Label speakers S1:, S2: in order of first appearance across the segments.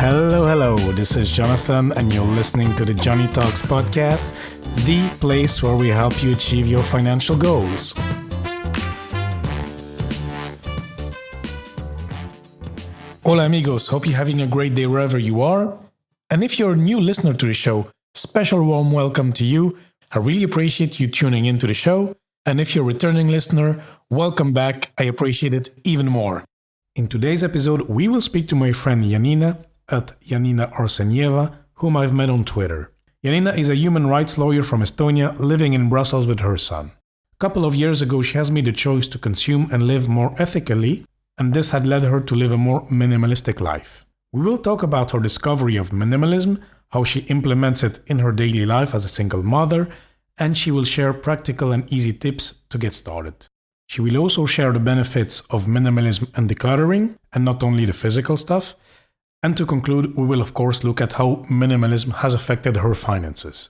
S1: Hello. This is Jonathan, and you're listening to the Johnny Talks podcast, the place where we help you achieve your financial goals. Hola, amigos. Hope you're having a great day wherever you are. And if you're a new listener to the show, special warm welcome to you. I really appreciate you tuning into the show. And if you're a returning listener, welcome back. I appreciate it even more. In today's episode, we will speak to my friend Janina at Janina Arsenieva, whom I've met on Twitter. Janina is a human rights lawyer from Estonia living in Brussels with her son. A couple of years ago, she has made the choice to consume and live more ethically, and this had led her to live a more minimalistic life. We will talk about her discovery of minimalism, how she implements it in her daily life as a single mother, and she will share practical and easy tips to get started. She will also share the benefits of minimalism and decluttering, and not only the physical stuff. And to conclude, we will of course look at how minimalism has affected her finances.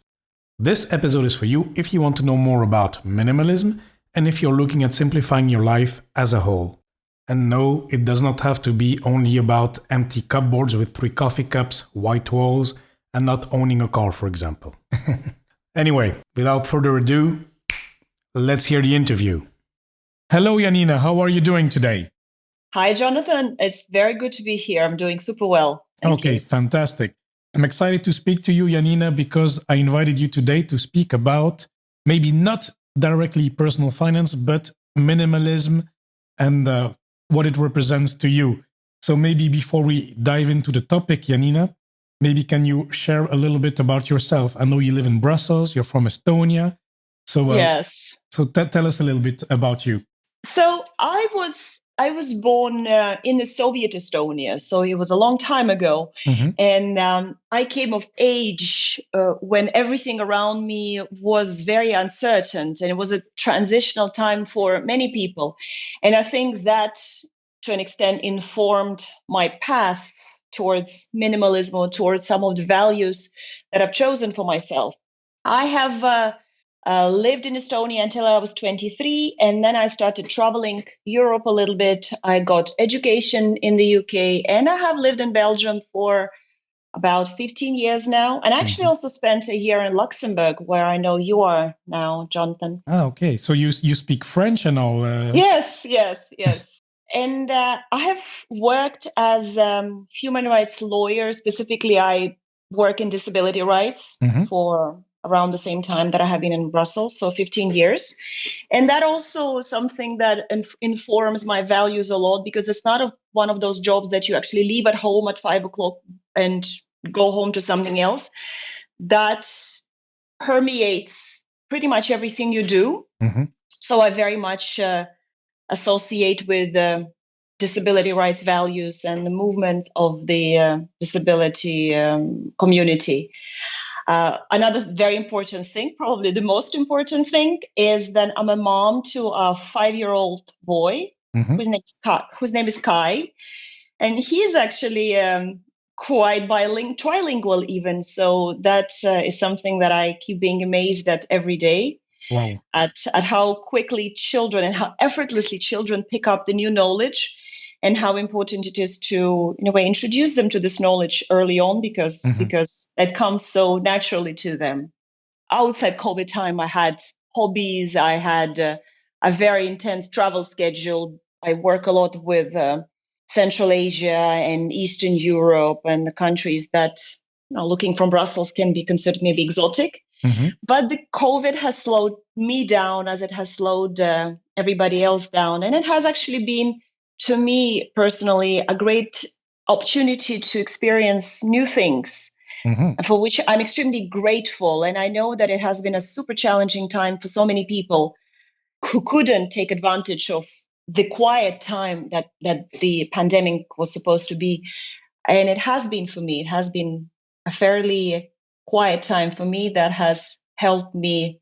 S1: This episode is for you if you want to know more about minimalism and if you're looking at simplifying your life as a whole. And no, it does not have to be only about empty cupboards with 3 coffee cups, white walls, and not owning a car, for example. Anyway, without further ado, let's hear the interview. Hello, Janina. How are you doing today?
S2: Hi, Jonathan. It's very good to be here. I'm doing super well. Thank you.
S1: Fantastic. I'm excited to speak to you, Janina, because I invited you today to speak about maybe not directly personal finance, but minimalism and what it represents to you. So maybe before we dive into the topic, Janina, maybe can you share a little bit about yourself? I know you live in Brussels. You're from Estonia. So
S2: yes.
S1: So tell us a little bit about you.
S2: So I was born in the Soviet Estonia, so it was a long time ago.
S1: Mm-hmm.
S2: And I came of age when everything around me was very uncertain, and it was a transitional time for many people. And I think that, to an extent, informed my path towards minimalism or towards some of the values that I've chosen for myself. I have lived in Estonia until I was 23, and then I started traveling Europe a little bit. I got education in the UK, and I have lived in Belgium for about 15 years now. And I actually also spent a year in Luxembourg, where I know you are now, Jonathan.
S1: Okay. So you speak French and all?
S2: Yes. And I have worked as human rights lawyer. Specifically, I work in disability rights for around the same time that I have been in Brussels, so 15 years. And that also is something that informs my values a lot, because it's not one of those jobs that you actually leave at home at 5 o'clock and go home to something else. That permeates pretty much everything you do. So I very much associate with disability rights values and the movement of the disability community. Another very important thing, probably the most important thing, is that I'm a mom to a 5-year-old boy whose name is Kai. And he is actually quite trilingual even. So that is something that I keep being amazed at every day.
S1: Wow.
S2: At how quickly children and how effortlessly children pick up the new knowledge, and how important it is to, in a way, introduce them to this knowledge early on, because it comes so naturally to them. Outside COVID time, I had hobbies. I had a very intense travel schedule. I work a lot with Central Asia and Eastern Europe and the countries that, looking from Brussels, can be considered maybe exotic. But the COVID has slowed me down, as it has slowed everybody else down. And it has actually been, to me personally, a great opportunity to experience new things, for which I'm extremely grateful. And I know that it has been a super challenging time for so many people who couldn't take advantage of the quiet time that the pandemic was supposed to be. And it has been for me. It has been a fairly quiet time for me that has helped me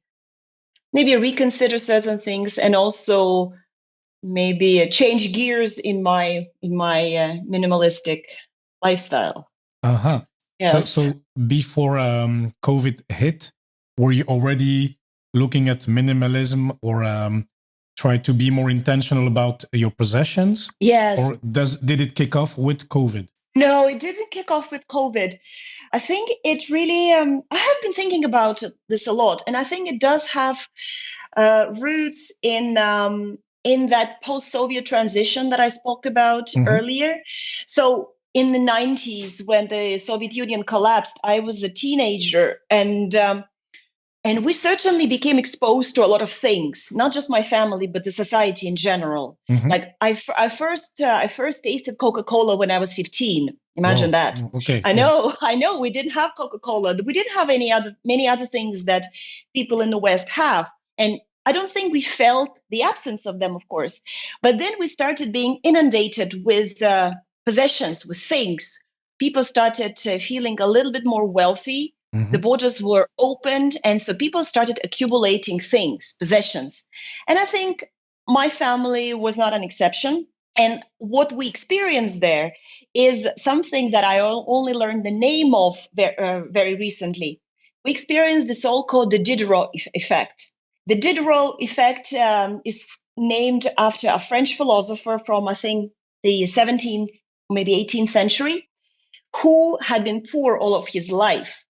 S2: maybe reconsider certain things, and also maybe change gears in my minimalistic lifestyle. Yes.
S1: So before COVID hit, were you already looking at minimalism, or try to be more intentional about your possessions?
S2: Yes.
S1: Or did it kick off with COVID?
S2: No, it didn't kick off with COVID. I think it really, I have been thinking about this a lot, and I think it does have roots in that post-Soviet transition that I spoke about
S1: Mm-hmm.
S2: earlier. So in the 90s, when the Soviet Union collapsed, I was a teenager, and we certainly became exposed to a lot of things, not just my family, but the society in general.
S1: Mm-hmm.
S2: Like I first tasted Coca-Cola when I was 15. Imagine
S1: Wow.
S2: that.
S1: Okay.
S2: I
S1: Yeah.
S2: know, I know. We didn't have Coca-Cola. We didn't have many other things that people in the West have, and I don't think we felt the absence of them, of course. But then we started being inundated with possessions, with things. People started feeling a little bit more wealthy. The
S1: Mm-hmm.
S2: borders were opened, and so people started accumulating things, possessions. And I think my family was not an exception. And what we experienced there is something that I only learned the name of very recently. We experienced the so-called the Diderot effect. The Diderot effect is named after a French philosopher from, I think, the 17th, maybe 18th century, who had been poor all of his life.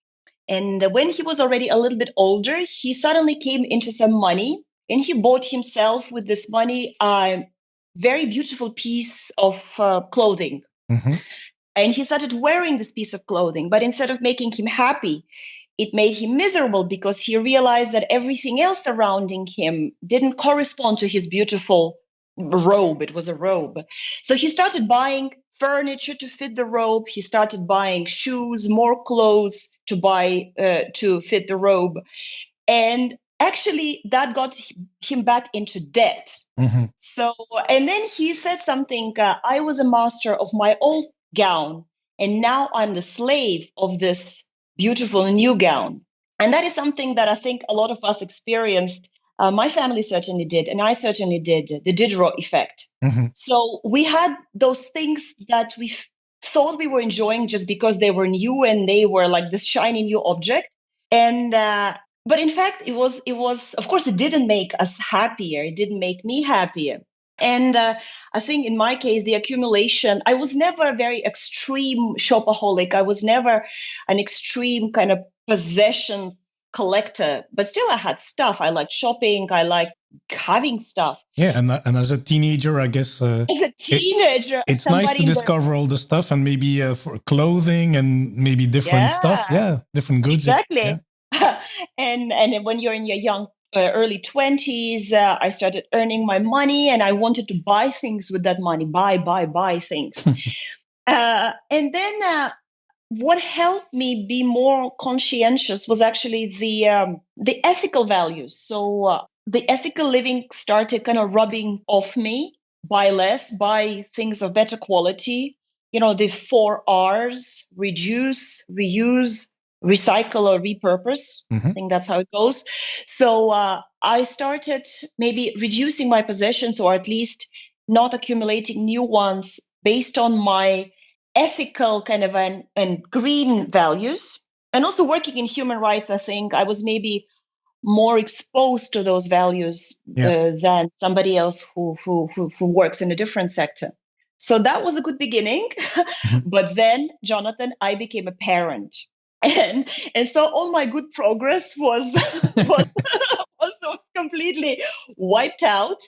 S2: And when he was already a little bit older, he suddenly came into some money, and he bought himself with this money a very beautiful piece of clothing.
S1: Mm-hmm.
S2: And he started wearing this piece of clothing, but instead of making him happy, it made him miserable because he realized that everything else surrounding him didn't correspond to his beautiful robe. It was a robe. So he started buying furniture to fit the robe. He started buying shoes, more clothes to fit the robe. And actually, that got him back into debt.
S1: Mm-hmm.
S2: So, and then he said something, I was a master of my old gown, and now I'm the slave of this beautiful new gown. And that is something that I think a lot of us experienced. My family certainly did, and I certainly did, the Diderot effect.
S1: Mm-hmm.
S2: So we had those things that we thought we were enjoying just because they were new and they were like this shiny new object. And but in fact, it was of course it didn't make us happier. It didn't make me happier. And I think in my case, the accumulation, I was never a very extreme shopaholic. I was never an extreme kind of possession collector, but still I had stuff. I liked shopping. I liked having stuff.
S1: Yeah, and as a teenager, I guess
S2: As a teenager,
S1: it's nice to
S2: somebody in the,
S1: discover all the stuff and maybe for clothing and maybe different stuff.
S2: yeah,
S1: Yeah, different goods. Yeah.
S2: exactly. And when you're in your young early 20s, I started earning my money and I wanted to buy things with that money, buy things. And then what helped me be more conscientious was actually the ethical values. So the ethical living started kind of rubbing off me. Buy less, buy things of better quality. You know, the 4 R's: reduce, reuse, recycle, or repurpose. I
S1: Mm-hmm.
S2: think that's how it goes. So I started maybe reducing my possessions, or at least not accumulating new ones based on my ethical kind of and green values. And also working in human rights, I think I was maybe more exposed to those values
S1: Yeah.
S2: than somebody else who works in a different sector. So that was a good beginning. But then, Jonathan, I became a parent. And so all my good progress was was completely wiped out.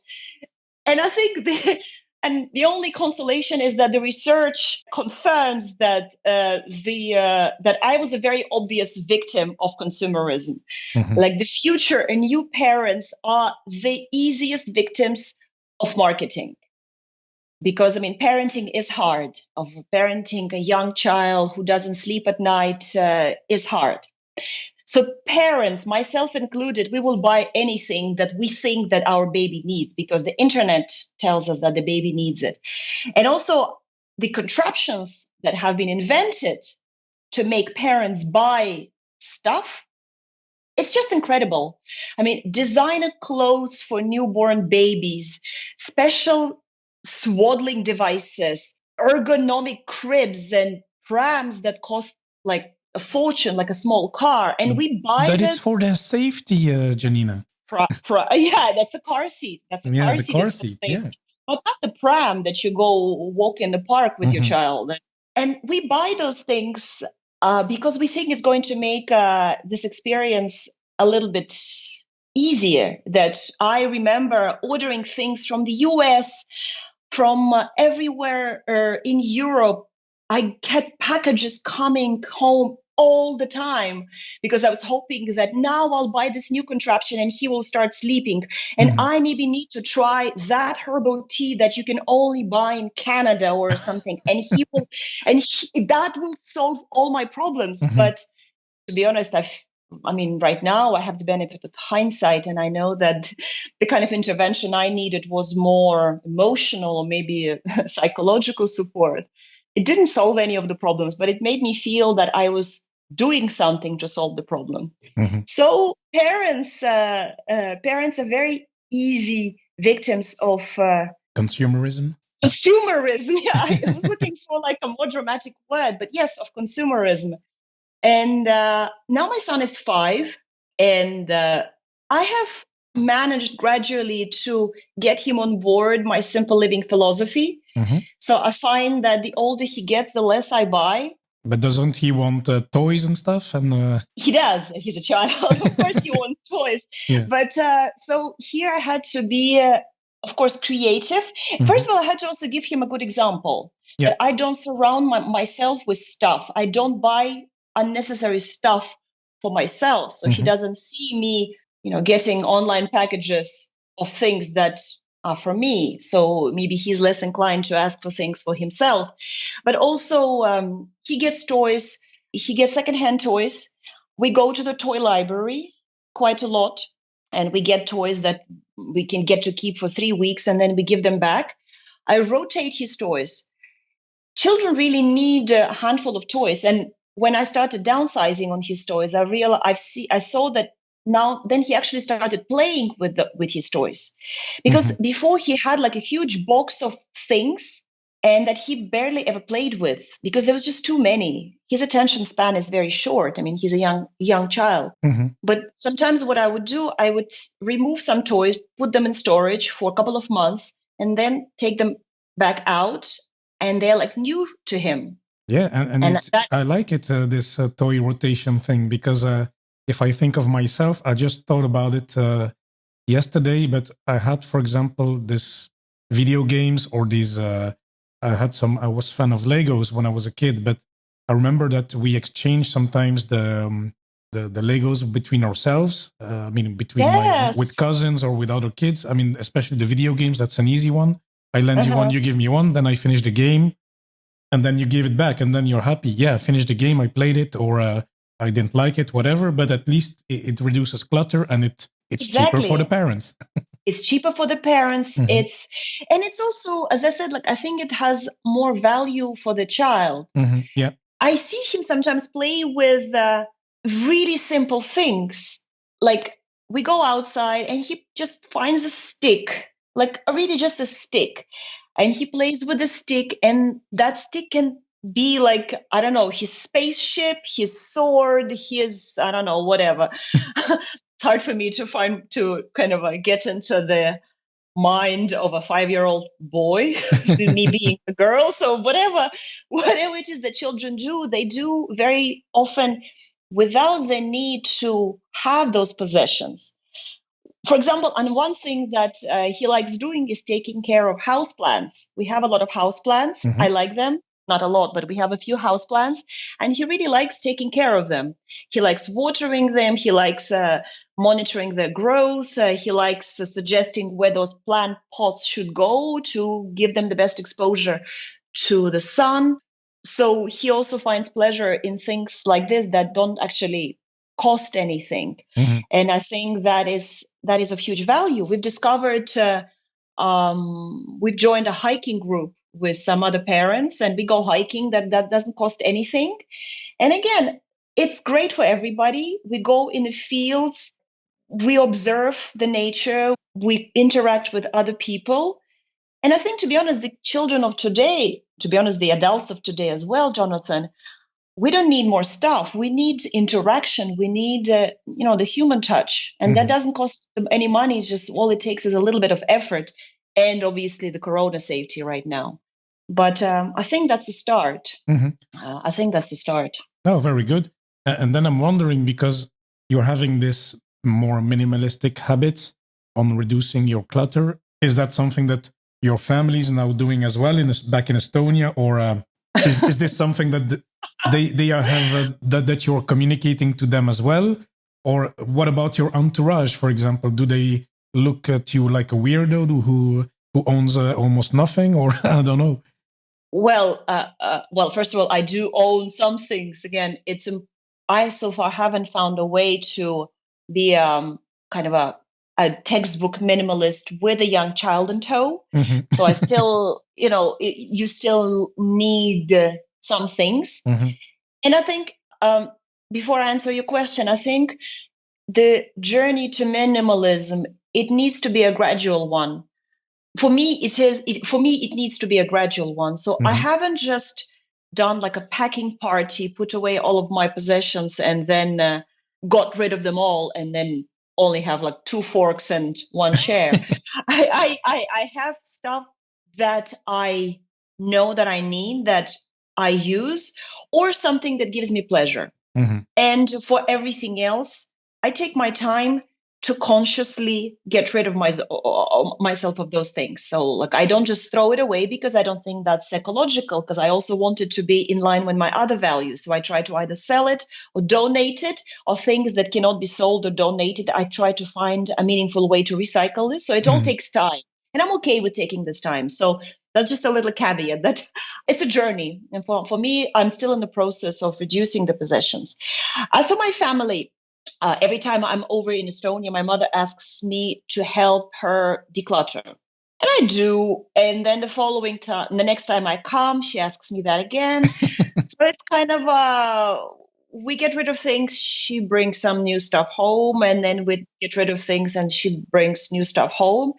S2: And I think the only consolation is that the research confirms that that I was a very obvious victim of consumerism.
S1: Mm-hmm.
S2: Like the future and new parents are the easiest victims of marketing, because I mean parenting is hard. Of parenting a young child who doesn't sleep at night is hard. So parents, myself included, we will buy anything that we think that our baby needs because the internet tells us that the baby needs it. And also the contraptions that have been invented to make parents buy stuff, it's just incredible. I mean, designer clothes for newborn babies, special swaddling devices, ergonomic cribs and prams that cost like a fortune, like a small car, and we buy
S1: But it's
S2: this.
S1: for their safety, Janina.
S2: Yeah, that's a car seat. That's a
S1: Yeah,
S2: car
S1: the
S2: seat
S1: car
S2: is for
S1: seat. Yeah.
S2: safety, but not the pram that you go walk in the park with your
S1: Mm-hmm.
S2: child. And we buy those things because we think it's going to make this experience a little bit easier. That I remember ordering things from the US, from everywhere in Europe. I get packages coming home all the time because I was hoping that now I'll buy this new contraption and he will start sleeping. And I maybe need to try that herbal tea that you can only buy in Canada or something. And that will solve all my problems. But to be honest, right now I have the benefit of hindsight, and I know that the kind of intervention I needed was more emotional or maybe a psychological support. It didn't solve any of the problems, but it made me feel that I was doing something to solve the problem. So parents are very easy victims of
S1: consumerism.
S2: Consumerism, yeah. I was looking for like a more dramatic word, but yes, of consumerism. And now my son is 5, and I have managed gradually to get him on board my simple living philosophy. So I find that the older he gets, the less I buy.
S1: But doesn't he want toys and stuff? And
S2: he does. He's a child. Of course, he wants toys. Yeah. But so here I had to be, of course, creative. First of all, I had to also give him a good example. Yeah. That I don't surround myself with stuff. I don't buy unnecessary stuff for myself. So he doesn't see me, getting online packages of things that are for me. So maybe he's less inclined to ask for things for himself. But also he gets toys. He gets secondhand toys. We go to the toy library quite a lot, and we get toys that we can get to keep for 3 weeks, and then we give them back. I rotate his toys. Children really need a handful of toys. And when I started downsizing on his toys, I saw that then he actually started playing with his toys. Because before he had like a huge box of things and that he barely ever played with because there was just too many. His attention span is very short. I mean, he's a young child. But sometimes what I would do, I would remove some toys, put them in storage for a couple of months, and then take them back out, and they're like new to him.
S1: Yeah, and I like it, this toy rotation thing, because if I think of myself, I just thought about it yesterday, but I had, for example, this video games or these, I was fan of Legos when I was a kid, but I remember that we exchanged sometimes the Legos between ourselves, with cousins or with other kids. I mean, especially the video games, that's an easy one. I lend you one, you give me one, then I finish the game, and then you give it back, and then you're happy. Yeah, I finished the game, I played it, or I didn't like it, whatever, but at least it reduces clutter, and it's cheaper for the parents.
S2: It's cheaper for the parents. It's also, as I said, I think it has more value for the child.
S1: Yeah.
S2: I see him sometimes play with really simple things. Like we go outside and he just finds a stick, really just a stick. And he plays with the stick, and that stick can be I don't know, his spaceship, his sword, his, I don't know, whatever. It's hard for me to kind of get into the mind of a 5-year-old boy, me being a girl. So whatever it is that children do, they do very often without the need to have those possessions. For example, and one thing that he likes doing is taking care of houseplants. We have a lot of houseplants. I like them. Not a lot, but we have a few houseplants, and he really likes taking care of them. He likes watering them. He likes monitoring their growth. He likes suggesting where those plant pots should go to give them the best exposure to the sun. So he also finds pleasure in things like this that don't actually cost anything. And I think that is of huge value. We've discovered, we've joined a hiking group with some other parents, and we go hiking that doesn't cost anything. And again, it's great for everybody. We go in the fields, we observe the nature, we interact with other people. And I think, to be honest, the children of today, the adults of today as well, Jonathan, we don't need more stuff. We need interaction. We need, the human touch. And that doesn't cost them any money. It's just all it takes is a little bit of effort. And obviously the corona safety right now. But I think that's the start. I think that's the start.
S1: Oh, very good. And then I'm wondering, because you're having this more minimalistic habits on reducing your clutter, is that something that your family is now doing as well back in Estonia, or is this something that they have that you're communicating to them as well? Or what about your entourage, for example? Do they look at you like a weirdo who owns almost nothing, or I don't know?
S2: Well, first of all, I do own some things. Again, I so far haven't found a way to be kind of a textbook minimalist with a young child in tow. So I still, you still need some things. And I think before I answer your question, I think the journey to minimalism, it needs to be a gradual one. For me, it needs to be a gradual one. So I haven't just done like a packing party, put away all of my possessions, and then got rid of them all, and then only have like 2 forks and 1 chair. I have stuff that I know that I need, that I use, or something that gives me pleasure. And for everything else, I take my time to consciously get rid of myself of those things. So like, I don't just throw it away, because I don't think that's ecological, because I also want it to be in line with my other values. So I try to either sell it or donate it, or things that cannot be sold or donated, I try to find a meaningful way to recycle this. So it all takes time. And I'm okay with taking this time. So that's just a little caveat that it's a journey. And for me, I'm still in the process of reducing the possessions. As for my family, every time I'm over in Estonia, my mother asks me to help her declutter. And I do. And then the next time I come, she asks me that again. So it's kind of, we get rid of things. She brings some new stuff home, and then we get rid of things and she brings new stuff home.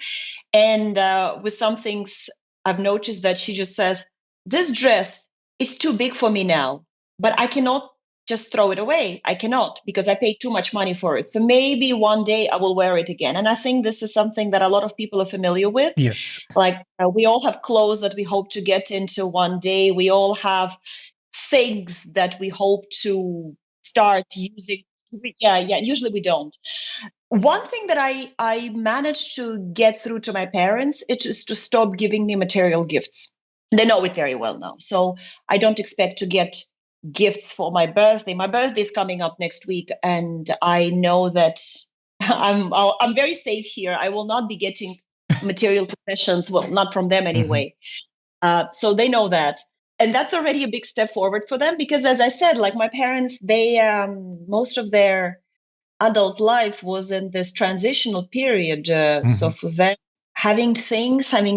S2: And with some things, I've noticed that she just says, this dress is too big for me now, but I cannot just throw it away. I cannot, because I paid too much money for it. So maybe one day I will wear it again. And I think this is something that a lot of people are familiar with.
S1: Yes.
S2: Like we all have clothes that we hope to get into one day. We all have things that we hope to start using. Yeah. Usually we don't. One thing that I managed to get through to my parents is to stop giving me material gifts. They know it very well now. So I don't expect to get gifts for my birthday. My birthday is coming up next week, and I know that I'm very safe here. I will not be getting material possessions. Well, not from them anyway. So they know that. And that's already a big step forward for them, because as I said, like my parents, they most of their adult life was in this transitional period. So for them, having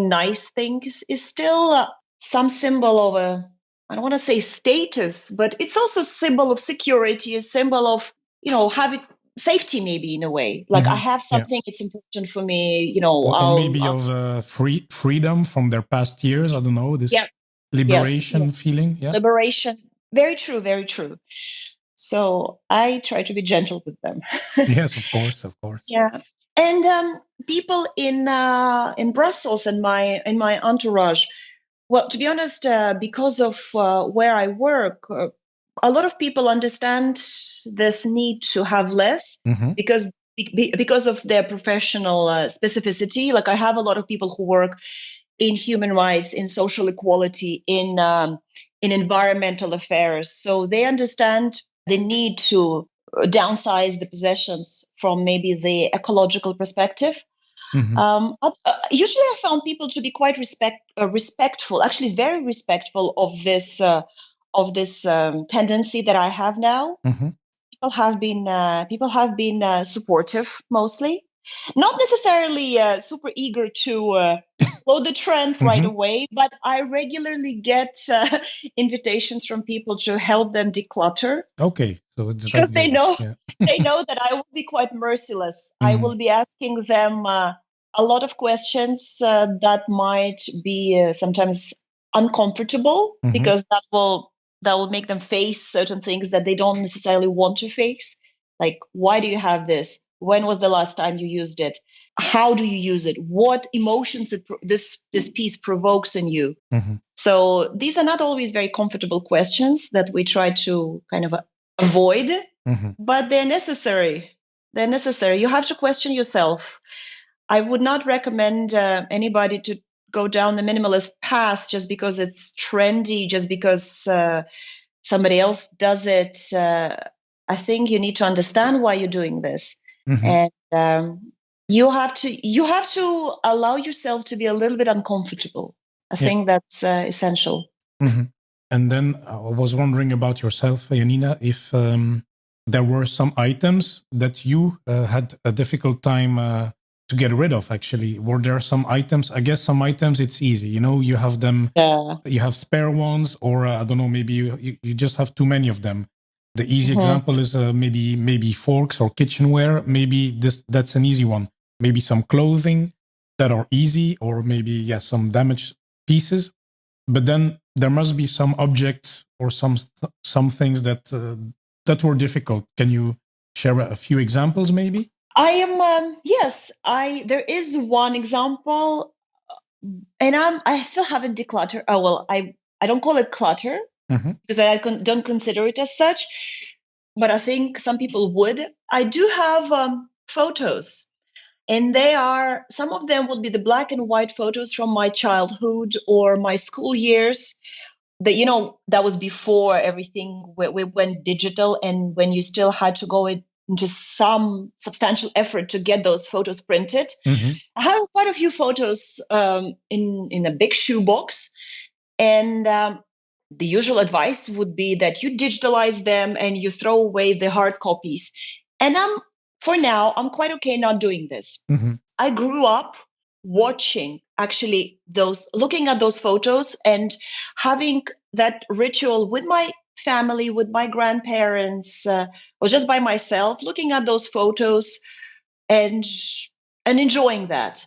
S2: nice things is still some symbol of I don't want to say status, but it's also a symbol of security, a symbol of, having safety, maybe in a way. Like I have something, it's important for me,
S1: or maybe of freedom from their past years. I don't know, this liberation feeling. Yeah.
S2: Liberation. Very true, very true. So I try to be gentle with them.
S1: Yes, of course.
S2: Yeah, and people in Brussels and my entourage. Well, to be honest, because of where I work, a lot of people understand this need to have less because of their professional specificity. Like I have a lot of people who work in human rights, in social equality, in environmental affairs, so they understand the need to downsize the possessions from maybe the ecological perspective. Usually, I found people to be quite respectful, actually very respectful of this tendency that I have now. People have been supportive, mostly, not necessarily super eager to follow the trend right away, but I regularly get invitations from people to help them declutter.
S1: Okay, so it's
S2: because they know they know that I will be quite merciless. I will be asking them a lot of questions that might be sometimes uncomfortable, because that will make them face certain things that they don't necessarily want to face. Like, why do you have this? When was the last time you used it? How do you use it? What emotions this piece provokes in you?
S1: Mm-hmm.
S2: So these are not always very comfortable questions that we try to kind of avoid,
S1: Mm-hmm.
S2: but they're necessary. They're necessary. You have to question yourself. I would not recommend anybody to go down the minimalist path just because it's trendy, just because somebody else does it. I think you need to understand why you're doing this,
S1: Mm-hmm.
S2: and you have to allow yourself to be a little bit uncomfortable. I
S1: Yeah.
S2: think that's essential.
S1: Mm-hmm. And then I was wondering about yourself, Janina, if there were some items that you had a difficult time to get rid of, actually. Were there some items? I guess some items it's easy. You have them,
S2: Yeah.
S1: you have spare ones, or I don't know, maybe you just have too many of them. The easy example is maybe forks or kitchenware. Maybe that's an easy one. Maybe some clothing that are easy, or maybe some damaged pieces. But then there must be some objects or some things that were difficult. Can you share a few examples, maybe?
S2: I am yes. There is one example, and I still haven't decluttered. Oh well, I don't call it clutter
S1: Mm-hmm.
S2: because I don't consider it as such. But I think some people would. I do have photos, and some of them would be the black and white photos from my childhood or my school years. That was before everything we went digital, and when you still had to go into some substantial effort to get those photos printed.
S1: Mm-hmm.
S2: I have quite a few photos in a big shoebox, and the usual advice would be that you digitalize them and you throw away the hard copies. And for now, I'm quite okay not doing this.
S1: Mm-hmm.
S2: I grew up watching looking at those photos and having that ritual with my family, with my grandparents, or just by myself, looking at those photos and enjoying that.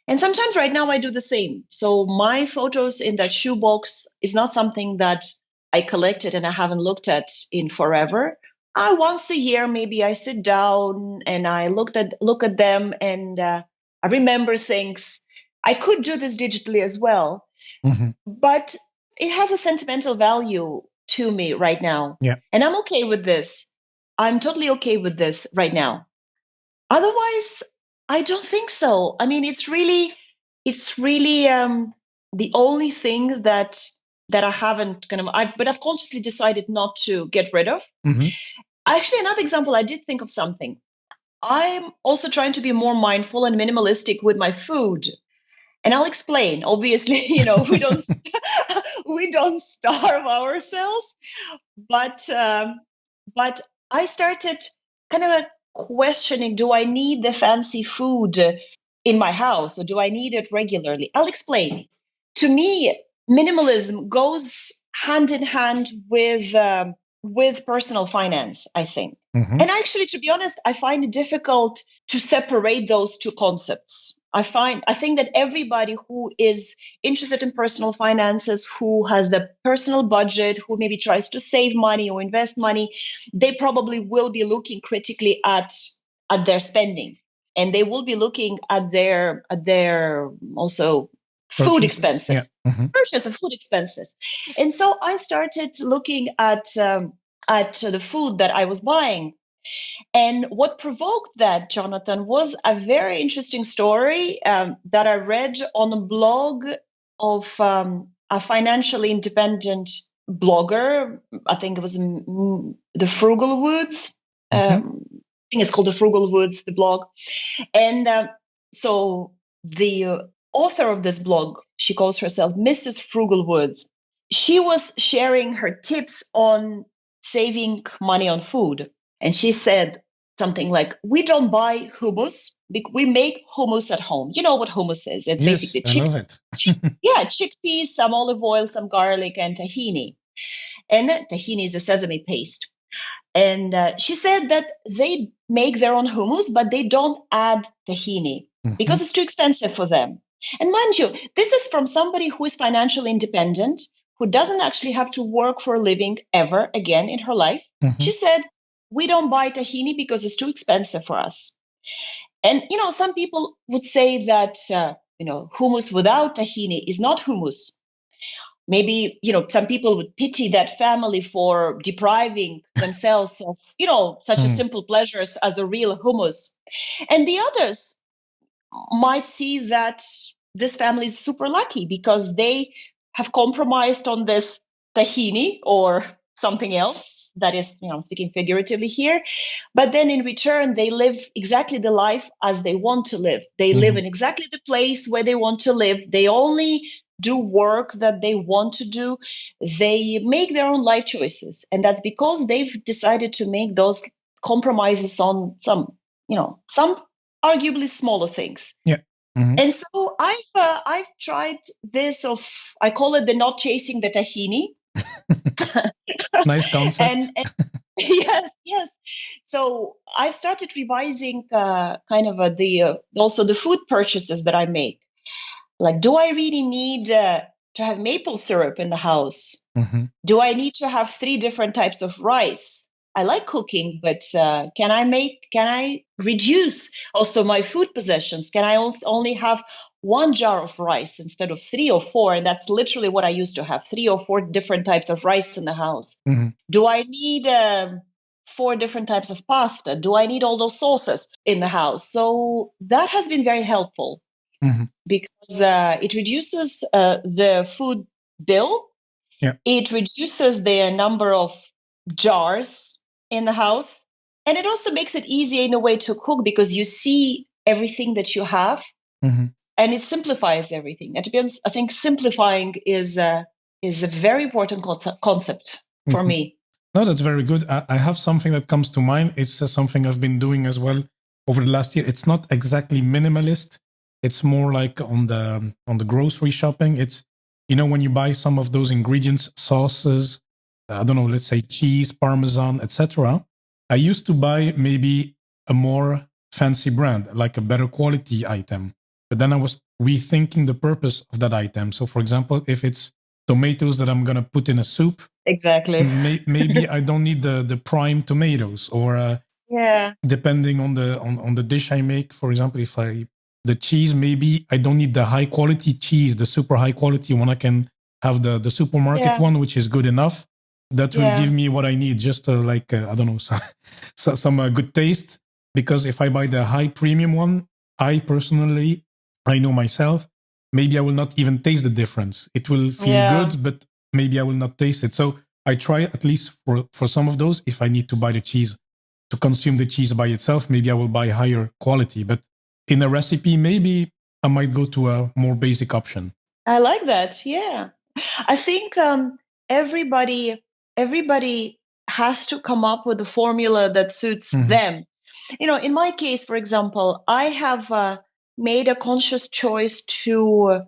S2: And sometimes right now I do the same. So my photos in that shoebox is not something that I collected and I haven't looked at in forever. Once a year, maybe I sit down and I look at them, and I remember things. I could do this digitally as well,
S1: Mm-hmm.
S2: but it has a sentimental value to me right now.
S1: Yeah.
S2: And I'm okay with this. I'm totally okay with this right now. Otherwise, I don't think so. I mean, it's really the only thing that I haven't but I've consciously decided not to get rid of.
S1: Mm-hmm.
S2: Actually, another example, I did think of something. I'm also trying to be more mindful and minimalistic with my food. And I'll explain. Obviously, we don't starve ourselves, but I started kind of questioning: do I need the fancy food in my house, or do I need it regularly? I'll explain. To me, minimalism goes hand in hand with personal finance, I think.
S1: Mm-hmm.
S2: And actually, to be honest, I find it difficult to separate those two concepts. I think that everybody who is interested in personal finances, who has the personal budget, who maybe tries to save money or invest money, they probably will be looking critically at their spending, and they will be looking at their also food
S1: Purchases. Yeah.
S2: expenses,
S1: Mm-hmm.
S2: purchase of food expenses. And so I started looking at the food that I was buying. And what provoked that, Jonathan, was a very interesting story that I read on a blog of a financially independent blogger. I think it was the Frugal Woods.
S1: Mm-hmm.
S2: I think it's called the Frugal Woods, the blog. And so the author of this blog, she calls herself Mrs. Frugal Woods. She was sharing her tips on saving money on food. And she said something like, we don't buy hummus. We make hummus at home. You know what hummus is? It's
S1: Yes,
S2: basically
S1: I love it.
S2: chickpeas, some olive oil, some garlic, and tahini. And tahini is a sesame paste. And she said that they make their own hummus, but they don't add tahini
S1: Mm-hmm.
S2: because it's too expensive for them. And mind you, this is from somebody who is financially independent, who doesn't actually have to work for a living ever again in her life.
S1: Mm-hmm.
S2: She said, we don't buy tahini because it's too expensive for us. And, some people would say that, hummus without tahini is not hummus. Maybe, some people would pity that family for depriving themselves of, such a simple pleasures as a real hummus. And the others might see that this family is super lucky because they have compromised on this tahini or something else that is, I'm speaking figuratively here. But then in return, they live exactly the life as they want to live. They live in exactly the place where they want to live. They only do work that they want to do. They make their own life choices. And that's because they've decided to make those compromises on some arguably smaller things.
S1: Yeah. Mm-hmm.
S2: And so I've tried this I call it the not chasing the tahini.
S1: Nice concept.
S2: and yes. So I started revising also the food purchases that I make. Like, do I really need to have maple syrup in the house?
S1: Mm-hmm.
S2: Do I need to have 3 different types of rice? I like cooking, but can I reduce also my food possessions? Can I only have 1 jar of rice instead of 3 or 4? And that's literally what I used to have, 3 or 4 different types of rice in the house.
S1: Mm-hmm.
S2: Do I need 4 different types of pasta? Do I need all those sauces in the house? So that has been very helpful because it reduces the food bill.
S1: Yeah.
S2: It reduces the number of jars in the house. And it also makes it easier in a way to cook because you see everything that you have and it simplifies everything. And to be honest, I think simplifying is a very important concept for me.
S1: No, that's very good. I have something that comes to mind. It's something I've been doing as well over the last year. It's not exactly minimalist. It's more like on the grocery shopping. It's, when you buy some of those ingredients, sauces, I don't know, let's say cheese, Parmesan, etc. I used to buy maybe a more fancy brand, like a better quality item. But then I was rethinking the purpose of that item. So, for example, if it's tomatoes that I'm going to put in a soup,
S2: exactly,
S1: maybe I don't need the prime tomatoes, or depending on the dish I make. For example, if the cheese, maybe I don't need the high quality cheese, the super high quality one. I can have the supermarket one, which is good enough. That will give me what I need, just I don't know, some good taste. Because if I buy the high premium one, I know myself, maybe I will not even taste the difference. It will feel good, but maybe I will not taste it. So I try, at least for some of those, if I need to buy the cheese, to consume the cheese by itself, maybe I will buy higher quality. But in a recipe, maybe I might go to a more basic option.
S2: I like that. Yeah. I think everybody has to come up with a formula that suits them. In my case, for example, I have made a conscious choice to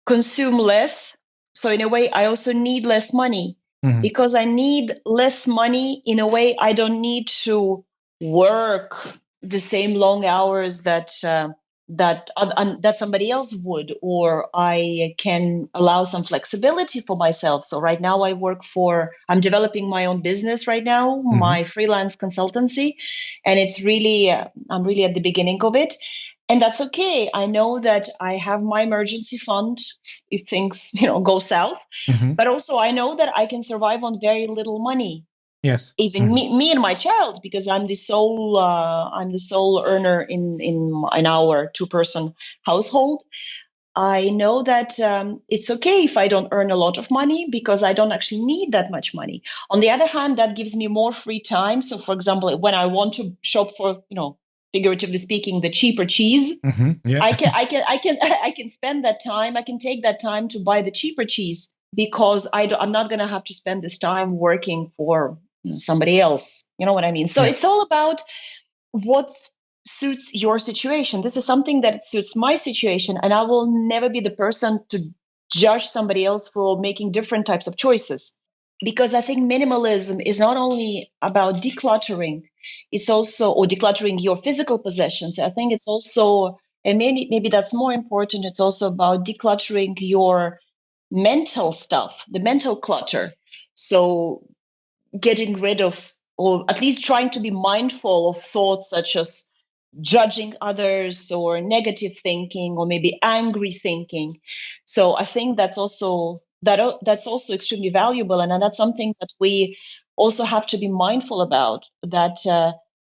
S2: consume less. So in a way, I also need less money because I need less money. In a way, I don't need to work the same long hours that somebody else would, or I can allow some flexibility for myself. So right now I'm developing my own business right now, my freelance consultancy, and it's really, I'm really at the beginning of it. And that's okay. I know that I have my emergency fund if things, go south, but also I know that I can survive on very little money.
S1: Yes.
S2: Even me and my child, because I'm the sole earner in our 2-person household. I know that it's okay if I don't earn a lot of money because I don't actually need that much money. On the other hand, that gives me more free time. So, for example, when I want to shop for, figuratively speaking, the cheaper cheese, I can spend that time. I can take that time to buy the cheaper cheese because I'm not going to have to spend this time working for somebody else. You know what I mean? So it's all about what suits your situation. This is something that suits my situation, and I will never be the person to judge somebody else for making different types of choices. Because I think minimalism is not only about decluttering, it's also, or decluttering your physical possessions. I think it's also, and maybe that's more important, it's also about decluttering your mental stuff, the mental clutter. So getting rid of, or at least trying to be mindful of thoughts such as judging others or negative thinking or maybe angry thinking. So I think that's also extremely valuable, and that's something that we also have to be mindful about. That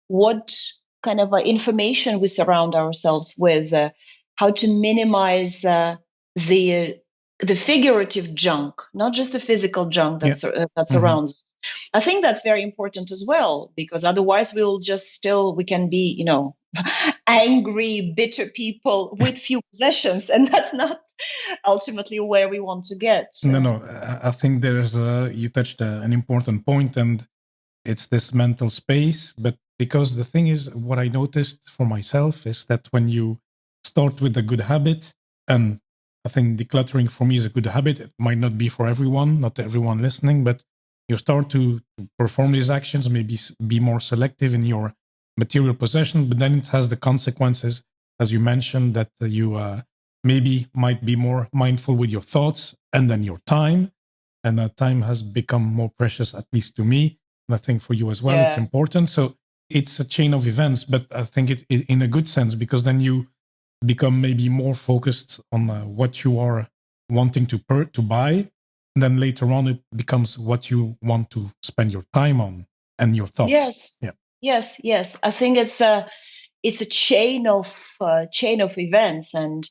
S2: what kind of information we surround ourselves with, how to minimize the the figurative junk, not just the physical junk that surrounds us. I think that's very important as well, because otherwise we can be, angry, bitter people with few possessions, and that's not ultimately where we want to get.
S1: No. I think you touched an important point, and it's this mental space. But because the thing is, what I noticed for myself is that when you start with a good habit, and I think decluttering for me is a good habit, it might not be for everyone, not everyone listening, but you start to perform these actions, maybe be more selective in your material possession, but then it has the consequences, as you mentioned, that you maybe might be more mindful with your thoughts and then your time. And time has become more precious, at least to me. And I think for you as well, it's important. So it's a chain of events, but I think it in a good sense, because then you become maybe more focused on what you are wanting to buy. And then later on, it becomes what you want to spend your time on and your thoughts.
S2: Yes.
S1: Yeah.
S2: Yes. I think it's a chain of events, and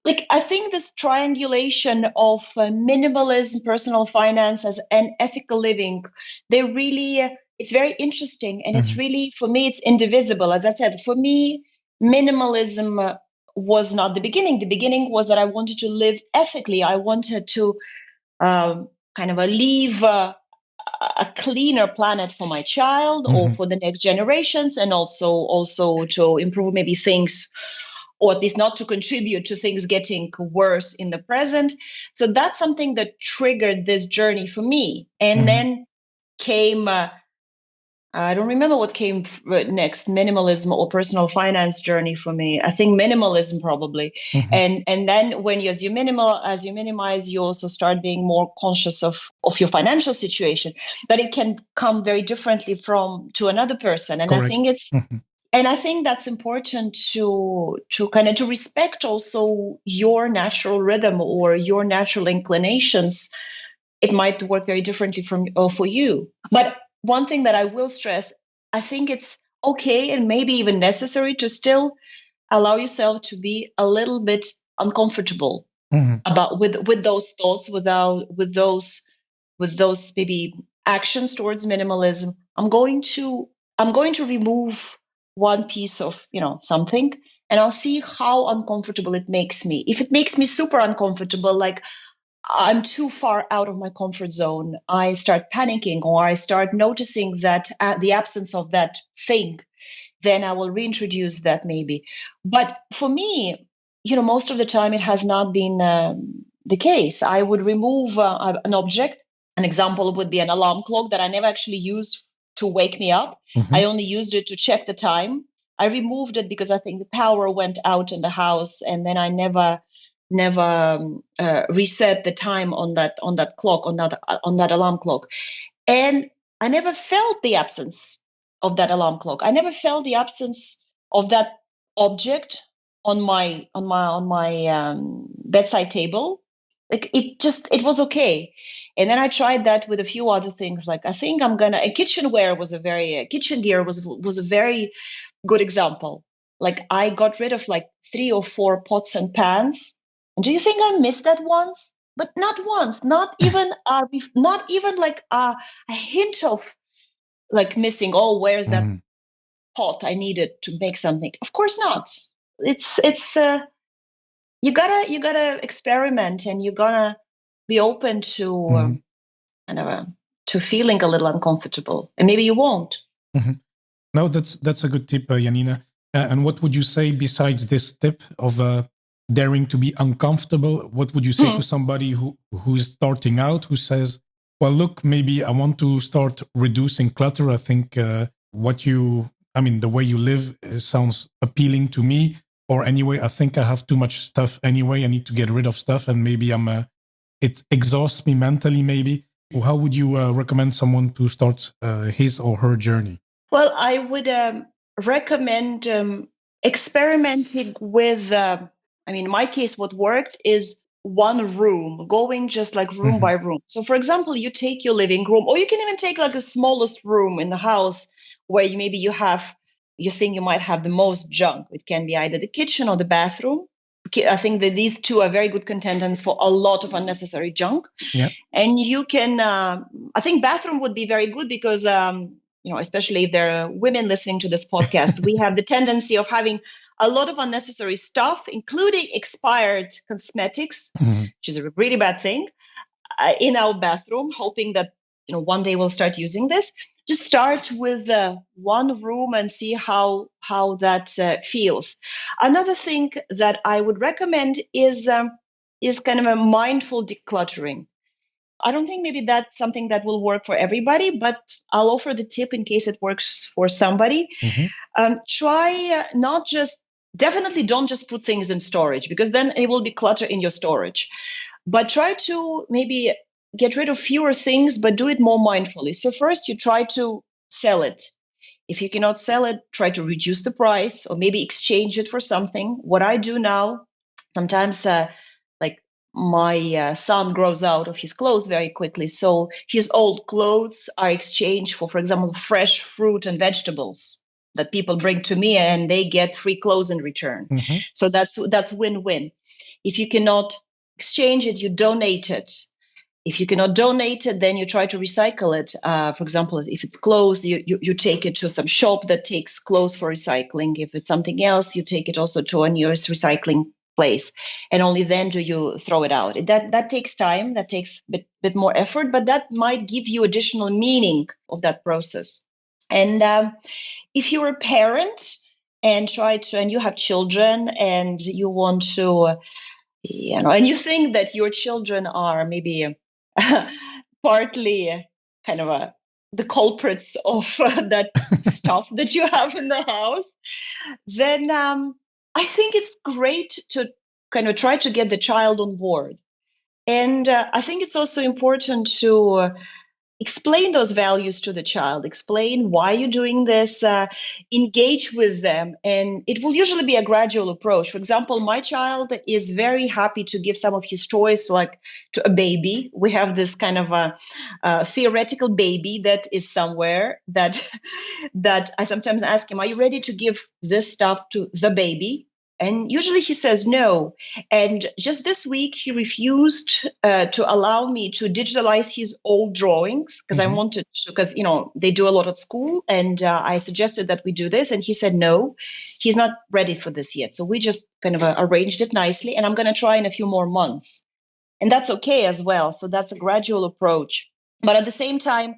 S2: I think this triangulation of minimalism, personal finances, and ethical living, it's very interesting, and it's really, for me, it's indivisible. As I said, for me, minimalism was not the beginning. The beginning was that I wanted to live ethically. I wanted to kind of leave a cleaner planet for my child or for the next generations, and also to improve maybe things, or at least not to contribute to things getting worse in the present. So that's something that triggered this journey for me. And then came I don't remember what came next, minimalism or personal finance journey for me. I think minimalism probably. And then as you minimize, you also start being more conscious of your financial situation. But it can come very differently to another person. And
S1: Correct.
S2: I think I think that's important to respect also your natural rhythm or your natural inclinations. It might work very differently for you. But one thing that I will stress, I think it's okay and maybe even necessary to still allow yourself to be a little bit uncomfortable about with those thoughts, with those maybe actions towards minimalism. I'm going to remove one piece of something, and I'll see how uncomfortable it makes me. If it makes me super uncomfortable, like I'm too far out of my comfort zone, I start panicking, or I start noticing that the absence of that thing, then I will reintroduce that maybe. But for me, most of the time it has not been the case. I would remove an object. An example would be an alarm clock that I never actually used to wake me up. I only used it to check the time. I removed it because I think the power went out in the house, and then I never reset the time on that clock, on that alarm clock. And I never felt the absence of that alarm clock. I never felt the absence of that object on my bedside table. Like it was okay. And then I tried that with a few other things. Like I think kitchenware was kitchen gear was a very good example. Like I got rid of like 3 or 4 pots and pans. And do you think I missed that once? But not once, not even like a hint of like missing. Oh, where's that pot I needed to make something? Of course not. It's you gotta experiment, and you gotta be open to to feeling a little uncomfortable, and maybe you won't.
S1: No, that's a good tip, Janina. And what would you say besides this tip of daring to be uncomfortable? What would you say to somebody who is starting out, who says, well, look, maybe I want to start reducing clutter. I think the way you live sounds appealing to me. Or anyway, I think I have too much stuff anyway. I need to get rid of stuff, and maybe it exhausts me mentally, maybe. How would you recommend someone to start his or her journey?
S2: Well, I would recommend experimenting with, in my case, what worked is one room, going just like room by room. So, for example, you take your living room, or you can even take like the smallest room in the house where you think you might have the most junk. It can be either the kitchen or the bathroom. I think that these two are very good contenders for a lot of unnecessary junk.
S1: Yeah.
S2: And you can, I think bathroom would be very good because, especially if there are women listening to this podcast, we have the tendency of having a lot of unnecessary stuff, including expired cosmetics, which is a really bad thing, in our bathroom, hoping that, one day we'll start using this. Just start with one room and see how that feels. Another thing that I would recommend is kind of a mindful decluttering. I don't think maybe that's something that will work for everybody, but I'll offer the tip in case it works for somebody. Try definitely don't just put things in storage, because then it will be clutter in your storage. But try to maybe get rid of fewer things, but do it more mindfully. So first you try to sell it. If you cannot sell it, try to reduce the price or maybe exchange it for something. What I do now, sometimes like my son grows out of his clothes very quickly. So his old clothes are exchanged for example, fresh fruit and vegetables that people bring to me, and they get free clothes in return. So that's win-win. If you cannot exchange it, you donate it. If you cannot donate it, then you try to recycle it. For example, if it's clothes, you take it to some shop that takes clothes for recycling. If it's something else, you take it also to a nearest recycling place, and only then do you throw it out. That takes time, that takes a bit more effort, but that might give you additional meaning of that process. And if you're a parent and you have children and you want to, and you think that your children are maybe partly kind of the culprits of that stuff that you have in the house, then I think it's great to kind of try to get the child on board. And I think it's also important to explain those values to the child, explain why you're doing this, engage with them. And it will usually be a gradual approach. For example, my child is very happy to give some of his toys to a baby. We have this kind of a theoretical baby that is somewhere that I sometimes ask him, are you ready to give this stuff to the baby? And usually he says no. And just this week, he refused to allow me to digitalize his old drawings because I wanted to, because, they do a lot at school. And I suggested that we do this. And he said, no, he's not ready for this yet. So we just kind of arranged it nicely. And I'm going to try in a few more months. And that's okay as well. So that's a gradual approach. But at the same time,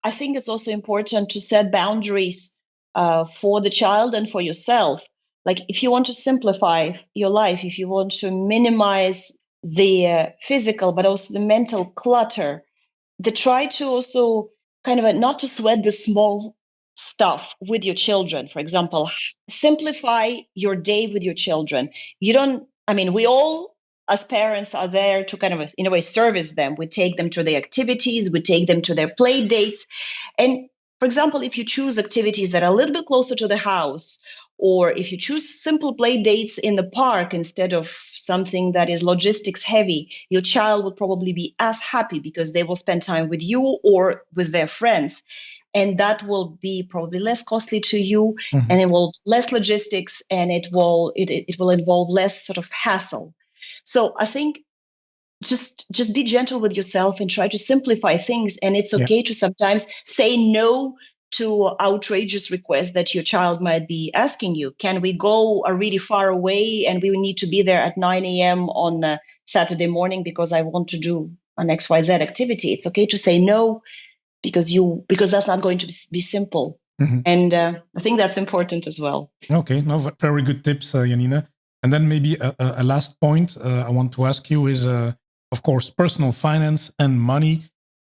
S2: I think it's also important to set boundaries for the child and for yourself. Like if you want to simplify your life, if you want to minimize the physical, but also the mental clutter, try to also kind of not to sweat the small stuff with your children. For example, simplify your day with your children. We all as parents are there to kind of, in a way, service them. We take them to their activities, we take them to their play dates. And for example, if you choose activities that are a little bit closer to the house, or if you choose simple play dates in the park instead of something that is logistics heavy, your child will probably be as happy because they will spend time with you or with their friends. And that will be probably less costly to you, and it will less logistics, and it will involve less sort of hassle. So I think just be gentle with yourself and try to simplify things. And it's okay to sometimes say no to outrageous requests that your child might be asking you. Can we go really far away and we need to be there at 9 a.m. on Saturday morning because I want to do an XYZ activity? It's okay to say no because that's not going to be simple. And I think that's important as well.
S1: Okay, no, very good tips, Janina. And then maybe a last point I want to ask you is, of course, personal finance and money.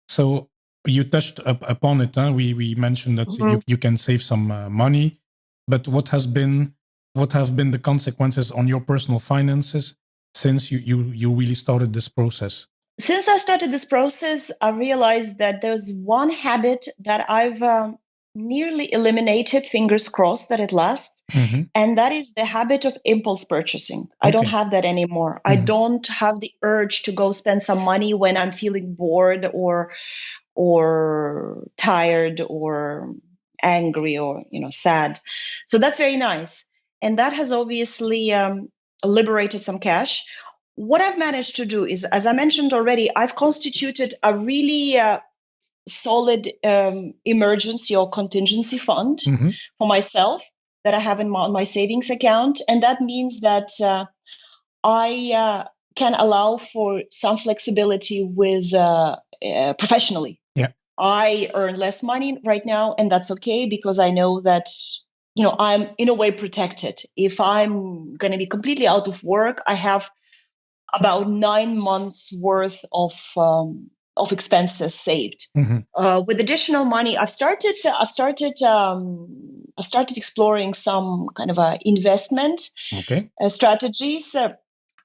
S1: So you touched upon it. We mentioned that you can save some money, but what have been the consequences on your personal finances since you really started this process?
S2: Since I started this process, I realized that there's one habit that I've nearly eliminated, fingers crossed that it lasts.
S1: Mm-hmm.
S2: And that is the habit of impulse purchasing. I don't have that anymore. I don't have the urge to go spend some money when I'm feeling bored or tired or angry or sad. So that's very nice. And that has obviously liberated some cash. What I've managed to do is, as I mentioned already, I've constituted a really solid emergency or contingency fund for myself that I have in my savings account. And that means that I can allow for some flexibility with professionally.
S1: Yeah.
S2: I earn less money right now, and that's okay because I know that I'm in a way protected. If I'm going to be completely out of work, I have about 9 months worth of expenses saved. With additional money, I've started exploring some kind of investment strategies.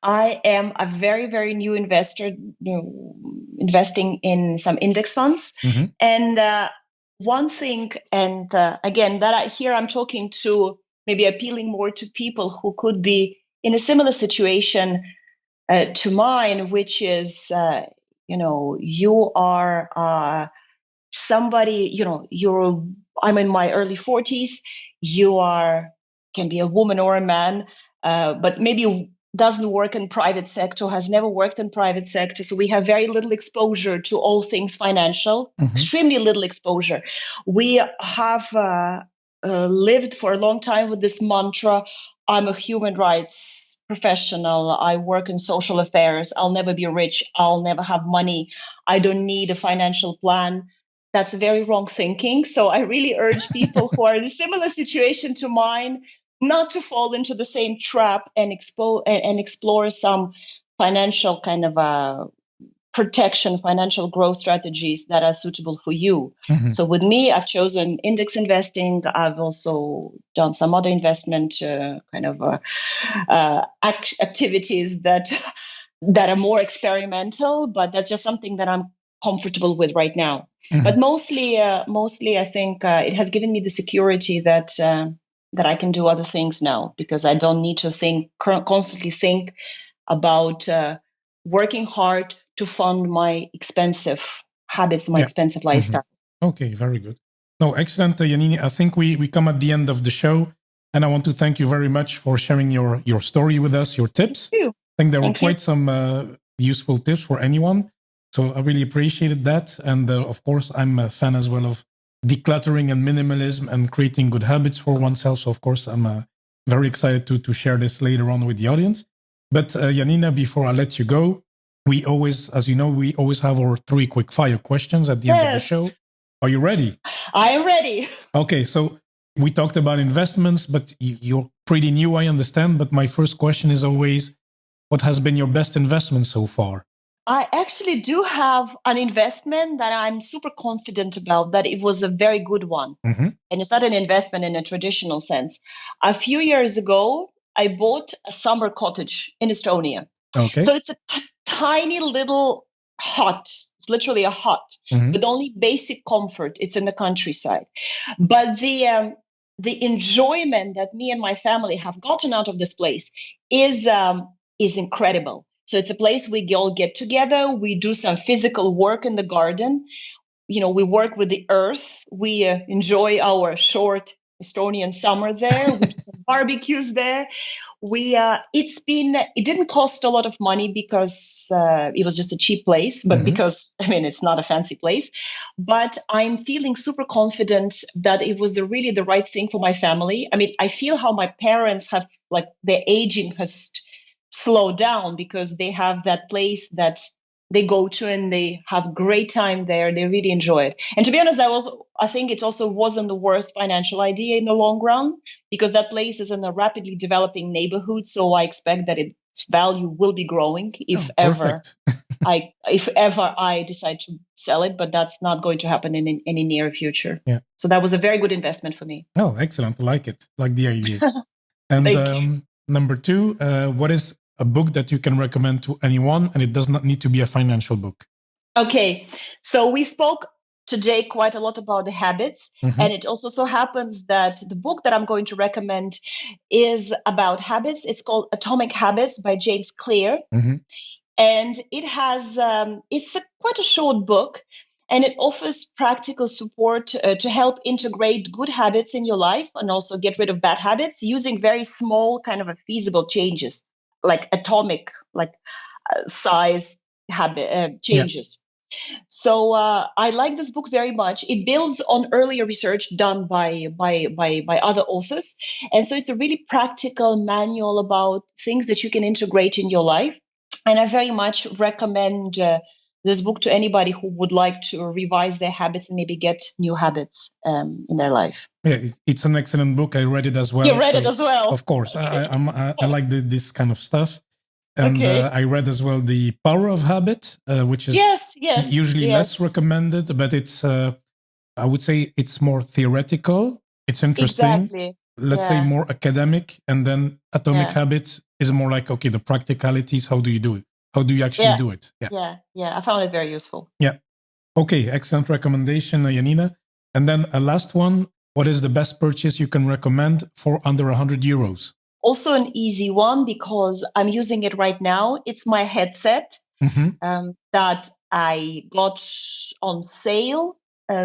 S2: I am a very, very new investor, investing in some index funds. And one thing, and again, here I'm talking to maybe appealing more to people who could be in a similar situation to mine, which is, you are somebody, I'm in my early 40s, can be a woman or a man, but maybe doesn't work in private sector, has never worked in private sector. So we have very little exposure to all things financial, extremely little exposure. We have lived for a long time with this mantra, I'm a human rights professional. I work in social affairs. I'll never be rich. I'll never have money. I don't need a financial plan. That's very wrong thinking. So I really urge people who are in a similar situation to mine not to fall into the same trap and explore some financial kind of protection, financial growth strategies that are suitable for you. So with me, I've chosen index investing. I've also done some other investment activities that are more experimental, but that's just something that I'm comfortable with right now. But mostly, I think it has given me the security that I can do other things now because I don't need to constantly think about working hard to fund my expensive habits, my expensive lifestyle.
S1: Okay, very good. No, excellent, Janina. I think we come at the end of the show, and I want to thank you very much for sharing your story with us, your tips.
S2: Thank you.
S1: I think there were quite some useful tips for anyone. So I really appreciated that. And of course, I'm a fan as well of decluttering and minimalism and creating good habits for oneself. So of course, I'm very excited to share this later on with the audience. But Janina, before I let you go, we always, as you know, we always have our 3 quick fire questions at the end of the show. Are you ready?
S2: I am ready.
S1: Okay, so we talked about investments, but you're pretty new, I understand. But my first question is always, what has been your best investment so far?
S2: I actually do have an investment that I'm super confident about, that it was a very good one. And it's not an investment in a traditional sense. A few years ago, I bought a summer cottage in Estonia.
S1: Okay.
S2: So it's a tiny little hut. It's literally a hut with only basic comfort. It's in the countryside. But the enjoyment that me and my family have gotten out of this place is incredible. So it's a place we all get together. We do some physical work in the garden. We work with the earth. We enjoy our short Estonian summer there. We do some barbecues there. It didn't cost a lot of money because it was just a cheap place, but because, it's not a fancy place. But I'm feeling super confident that it was really the right thing for my family. I feel how my parents have, their aging has slowed down because they have that place that they go to and they have great time there. They really enjoy it. And to be honest, I think it also wasn't the worst financial idea in the long run because that place is in a rapidly developing neighborhood. So I expect that its value will be growing if ever I decide to sell it, but that's not going to happen in any near future.
S1: Yeah.
S2: So that was a very good investment for me.
S1: Oh, excellent. I like it. Like the idea. And number 2, what is a book that you can recommend to anyone? And it does not need to be a financial book.
S2: Okay. So we spoke today quite a lot about the habits. And it also so happens that the book that I'm going to recommend is about habits. It's called Atomic Habits by James Clear. And it has, quite a short book, and it offers practical support to help integrate good habits in your life and also get rid of bad habits using very small kind of feasible changes, like atomic, like size habit changes. So I like this book very much. It builds on earlier research done by other authors, and so it's a really practical manual about things that you can integrate in your life. And I very much recommend this book to anybody who would like to revise their habits and maybe get new habits in their life.
S1: Yeah, it's an excellent book. I read it as well.
S2: You read it as well?
S1: Of course. Okay. I like this kind of stuff. And I read as well The Power of Habit, which is usually less recommended, but it's, I would say it's more theoretical. It's interesting.
S2: Exactly.
S1: Let's say more academic. And then Atomic Habits is more like, okay, the practicalities, how do you do it? How do you actually do it?
S2: Yeah. I found it very useful.
S1: Yeah. Okay, excellent recommendation, Janina. And then a last one, what is the best purchase you can recommend for under 100 euros?
S2: Also an easy one because I'm using it right now. It's my headset that I got on sale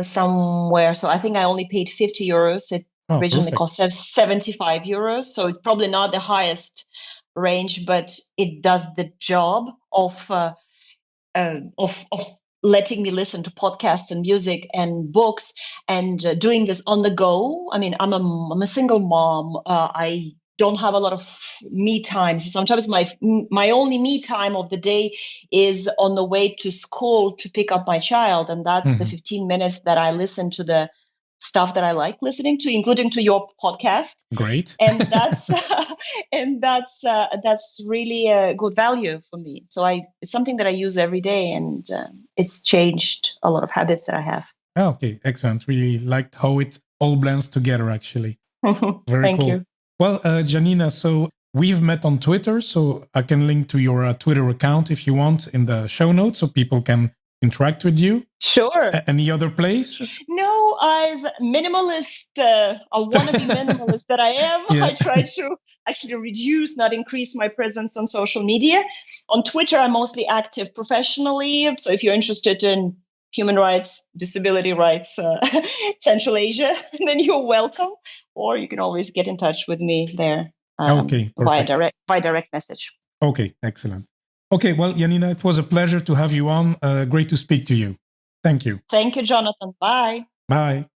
S2: somewhere. So I think I only paid 50 euros. It originally cost 75 euros. So it's probably not the highest range, but it does the job of letting me listen to podcasts and music and books and doing this on the go. I mean, I'm a single mom. I don't have a lot of me time. So sometimes my only me time of the day is on the way to school to pick up my child, and that's the 15 minutes that I listen to the stuff that I like listening to, including to your podcast.
S1: Great.
S2: And that's really a good value for me. So it's something that I use every day, and it's changed a lot of habits that I have.
S1: Okay, excellent. Really liked how it all blends together, actually. Very
S2: Thank
S1: cool.
S2: you.
S1: Well, Janina, so we've met on Twitter, so I can link to your Twitter account if you want in the show notes so people can interact with you.
S2: Sure.
S1: Any other places?
S2: No, as minimalist, a wannabe minimalist that I am, I try to actually reduce, not increase my presence on social media. On Twitter, I'm mostly active professionally. So if you're interested in human rights, disability rights, Central Asia, then you're welcome. Or you can always get in touch with me there via direct message.
S1: Okay, excellent. Okay, well, Janina, it was a pleasure to have you on. Great to speak to you. Thank you.
S2: Thank you, Jonathan. Bye.
S1: Bye.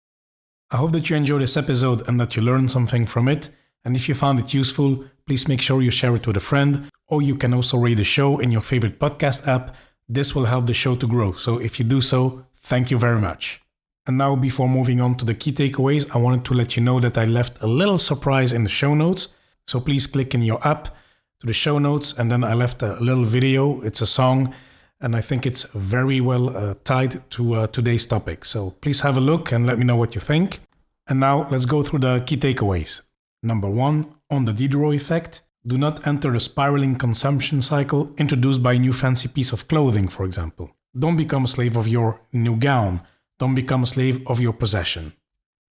S1: I hope that you enjoyed this episode and that you learned something from it. And if you found it useful, please make sure you share it with a friend, or you can also rate the show in your favorite podcast app. This will help the show to grow. So if you do so, thank you very much. And now, before moving on to the key takeaways, I wanted to let you know that I left a little surprise in the show notes. So please click in your app to the show notes, and then I left a little video. It's a song, and I think it's very well tied to today's topic. So please have a look and let me know what you think. And now let's go through the key takeaways. Number 1, on the Diderot effect. Do not enter the spiraling consumption cycle introduced by a new fancy piece of clothing, for example. Don't become a slave of your new gown. Don't become a slave of your possession.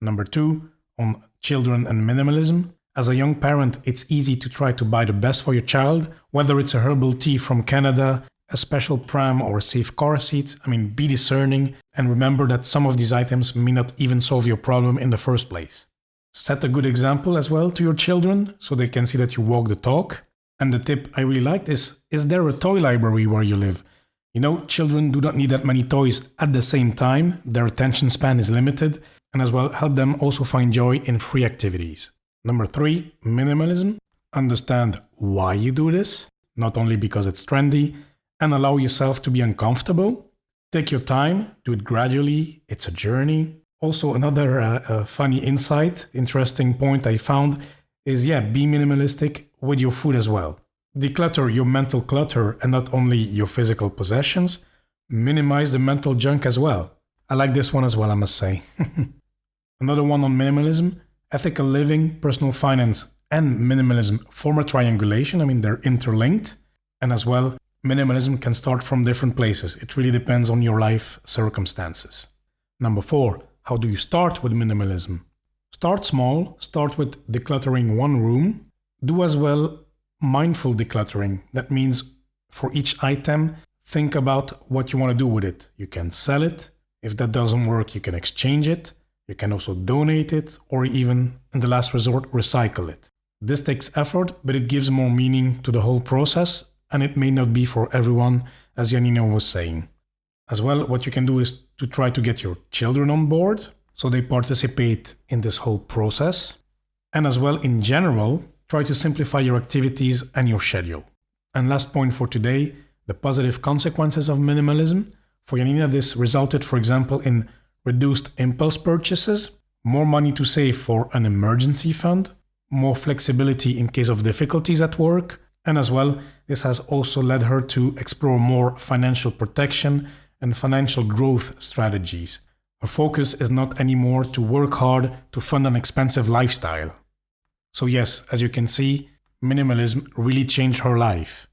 S1: Number 2, on children and minimalism. As a young parent, it's easy to try to buy the best for your child, whether it's a herbal tea from Canada, a special pram or a safe car seat. Be discerning and remember that some of these items may not even solve your problem in the first place. Set a good example as well to your children so they can see that you walk the talk. And the tip I really liked is there a toy library where you live? Children do not need that many toys at the same time. Their attention span is limited, and as well help them also find joy in free activities. Number 3, minimalism. Understand why you do this, not only because it's trendy, and allow yourself to be uncomfortable. Take your time, do it gradually, it's a journey. Also, another funny insight, interesting point I found is, be minimalistic with your food as well. Declutter your mental clutter and not only your physical possessions. Minimize the mental junk as well. I like this one as well, I must say. Another one on minimalism, ethical living, personal finance, and minimalism form a triangulation. They're interlinked. And as well, minimalism can start from different places. It really depends on your life circumstances. Number 4, how do you start with minimalism? Start small, start with decluttering one room. Do as well mindful decluttering. That means for each item, think about what you want to do with it. You can sell it. If that doesn't work, you can exchange it. You can also donate it, or even, in the last resort, recycle it. This takes effort, but it gives more meaning to the whole process, and it may not be for everyone, as Janina was saying. As well, what you can do is to try to get your children on board, so they participate in this whole process. And as well, in general, try to simplify your activities and your schedule. And last point for today, the positive consequences of minimalism. For Janina, this resulted, for example, in reduced impulse purchases, more money to save for an emergency fund, more flexibility in case of difficulties at work, and as well, this has also led her to explore more financial protection and financial growth strategies. Her focus is not anymore to work hard to fund an expensive lifestyle. So yes, as you can see, minimalism really changed her life.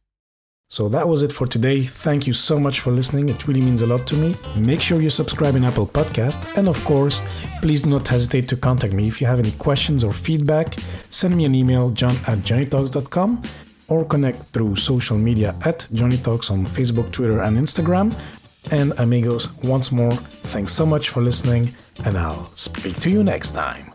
S1: So that was it for today. Thank you so much for listening. It really means a lot to me. Make sure you subscribe in Apple Podcast. And of course, please do not hesitate to contact me. If you have any questions or feedback, send me an email, john@johnnytalks.com, or connect through social media at johnnytalks on Facebook, Twitter, and Instagram. And amigos, once more, thanks so much for listening, and I'll speak to you next time.